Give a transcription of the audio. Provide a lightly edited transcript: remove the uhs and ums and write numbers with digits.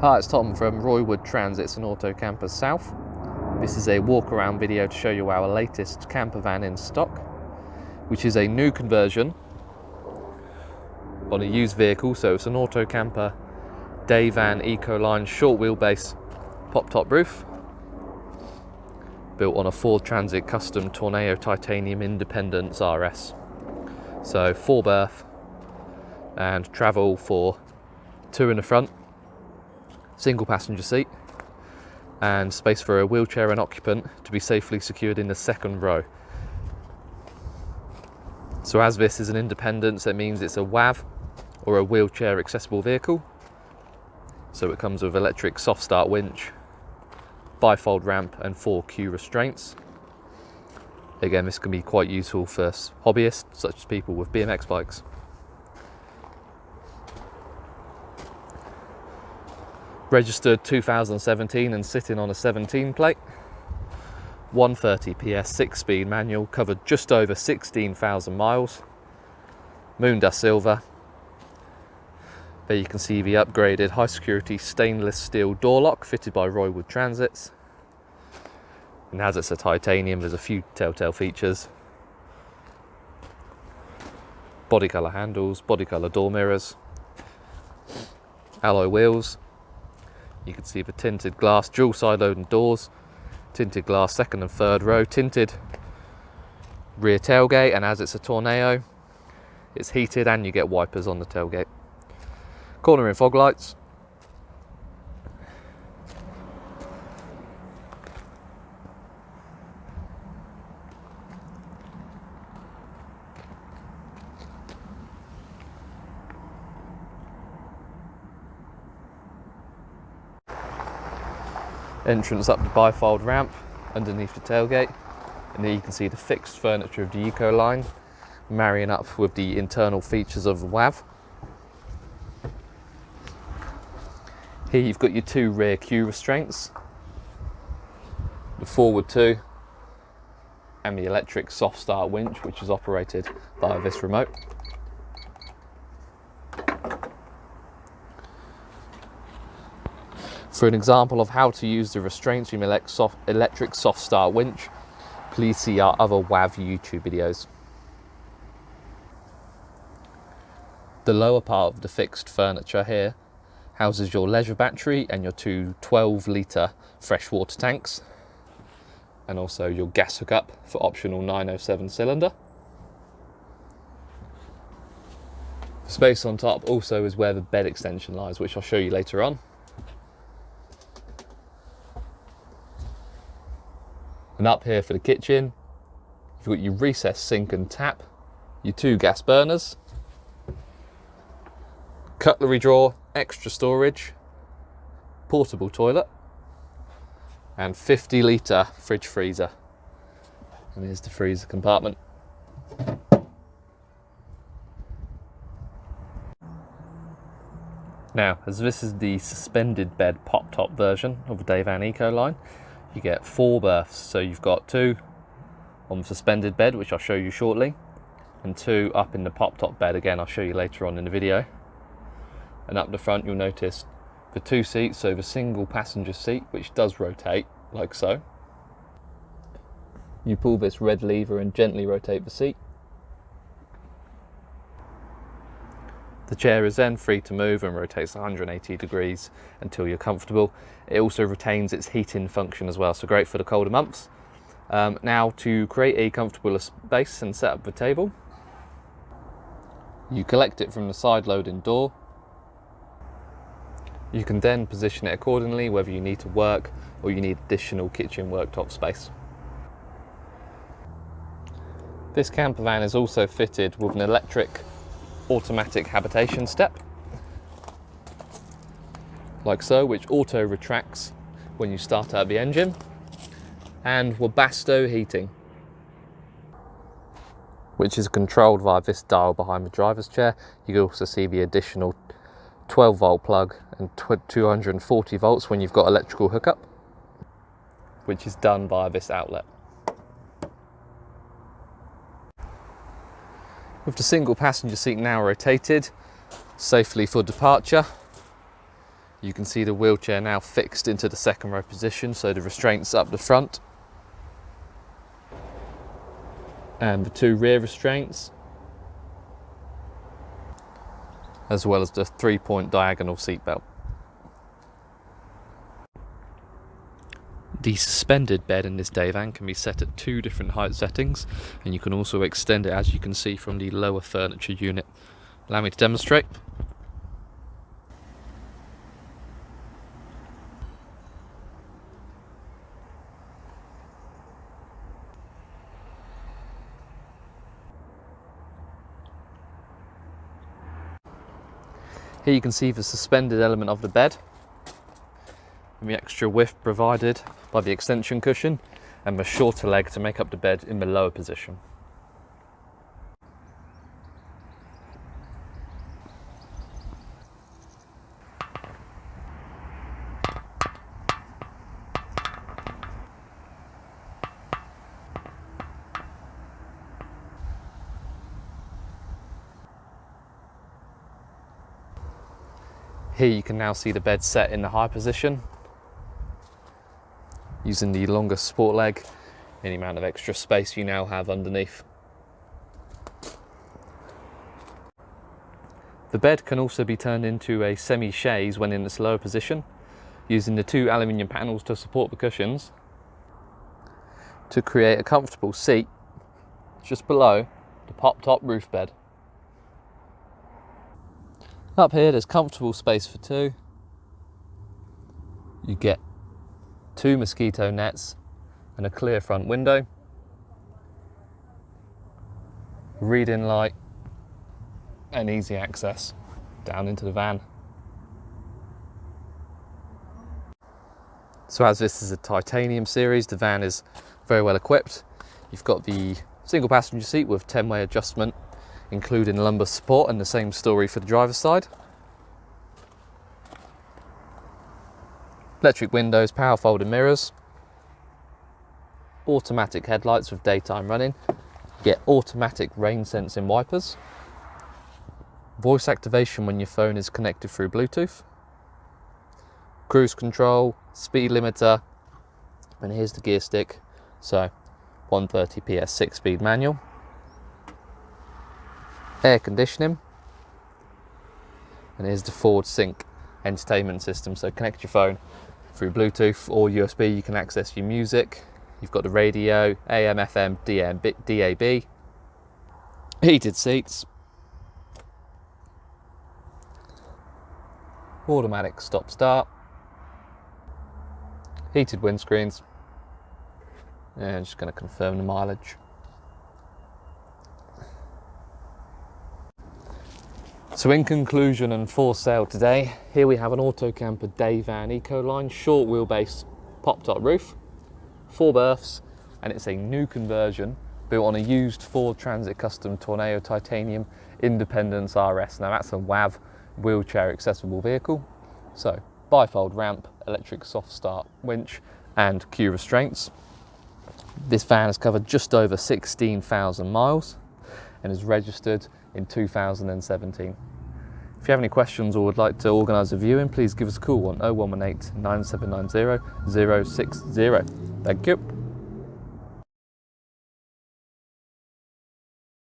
Hi, it's Tom from Roywood Transits and Auto Campers South. This is a walk around video to show you our latest camper van in stock, which is a new conversion on a used vehicle. So it's an Auto Camper day van Ecoline short wheelbase pop top roof, built on a Ford Transit custom Tourneo titanium Independence RS. So 4-berth and travel for 2 in the front, single passenger seat, and space for a wheelchair and occupant to be safely secured in the second row. So as this is an Independence, it means it's a WAV or a wheelchair accessible vehicle. So it comes with electric soft start winch, bifold ramp and 4 Q restraints. Again, this can be quite useful for hobbyists such as people with BMX bikes. Registered 2017 and sitting on a 17 plate. 130 PS 6-speed manual, covered just over 16,000 miles. Moondust Silver. There you can see the upgraded high security stainless steel door lock fitted by Roywood Transits. And as it's a titanium, there's a few telltale features. Body colour handles, body colour door mirrors, alloy wheels. You can see the tinted glass, dual side loading doors, tinted glass second and third row, tinted rear tailgate, and as it's a Tourneo, it's heated and you get wipers on the tailgate. Cornering fog lights. Entrance up the bifold ramp underneath the tailgate, and there you can see the fixed furniture of the Ecoline marrying up with the internal features of the WAV. Here you've got your 2 rear Q restraints, the forward 2, and the electric soft start winch, which is operated via this remote. For an example of how to use the restraints from electric soft start winch, please see our other WAV YouTube videos. The lower part of the fixed furniture here houses your leisure battery and your 2 12-litre freshwater tanks, and also your gas hookup for optional 907 cylinder. The space on top also is where the bed extension lies, which I'll show you later on. And up here for the kitchen, you've got your recessed sink and tap, your 2 gas burners, cutlery drawer, extra storage, portable toilet, and 50-litre fridge freezer. And here's the freezer compartment. Now, as this is the suspended bed pop-top version of the day van Ecoline, you get 4 berths. So you've got 2 on the suspended bed, which I'll show you shortly, and 2 up in the pop-top bed, again I'll show you later on in the video. And up the front you'll notice the 2 seats, so the single passenger seat, which does rotate like so. You pull this red lever and gently rotate the seat. The chair is then free to move and rotates 180 degrees until you're comfortable. It also retains its heating function as well, so great for the colder months. Now, to create a comfortable space and set up the table, you collect it from the side loading door. You can then position it accordingly, whether you need to work or you need additional kitchen worktop space. This camper van is also fitted with an electric automatic habitation step, like so, which auto retracts when you start out the engine, and Webasto heating, which is controlled via this dial behind the driver's chair. You can also see the additional 12-volt plug and 240 volts when you've got electrical hookup, which is done via this outlet. With the single passenger seat now rotated safely for departure, You can see the wheelchair now fixed into the second row position, so the restraints up the front and the 2 rear restraints, as well as the 3-point diagonal seatbelt. The suspended bed in this day van can be set at 2 different height settings, and you can also extend it, as you can see, from the lower furniture unit. Allow me to demonstrate. Here you can see the suspended element of the bed and the extra width provided by the extension cushion and the shorter leg to make up the bed in the lower position. Here you can now see the bed set in the high position, using the longer support leg, any amount of extra space you now have underneath. The bed can also be turned into a semi-chaise when in its lower position, using the 2 aluminium panels to support the cushions to create a comfortable seat just below the pop-top roof bed. Up here there's comfortable space for 2. You get 2 mosquito nets and a clear front window, reading light and easy access down into the van. So as this is a titanium series, the van is very well equipped. You've got the single passenger seat with 10-way adjustment, including lumbar support, and the same story for the driver's side. Electric windows, power folding mirrors, automatic headlights with daytime running, you get automatic rain sensing wipers, voice activation when your phone is connected through Bluetooth, cruise control, speed limiter, and here's the gear stick, so 130 PS 6-speed manual, air conditioning, and here's the Ford Sync entertainment system, so connect your phone through Bluetooth or USB, you can access your music. You've got the radio, AM, FM, DAB, heated seats, automatic stop start, heated windscreens, and I'm just going to confirm the mileage. So in conclusion and for sale today, here we have an Autocamper Day Van Ecoline short wheelbase pop-top roof, 4 berths, and it's a new conversion built on a used Ford Transit Custom Tourneo Titanium Independence RS. Now that's a WAV wheelchair accessible vehicle. So bifold ramp, electric soft start winch and Q restraints. This van has covered just over 16,000 miles and is registered in 2017. If you have any questions or would like to organise a viewing, please give us a call on 0118 9790 060. Thank you.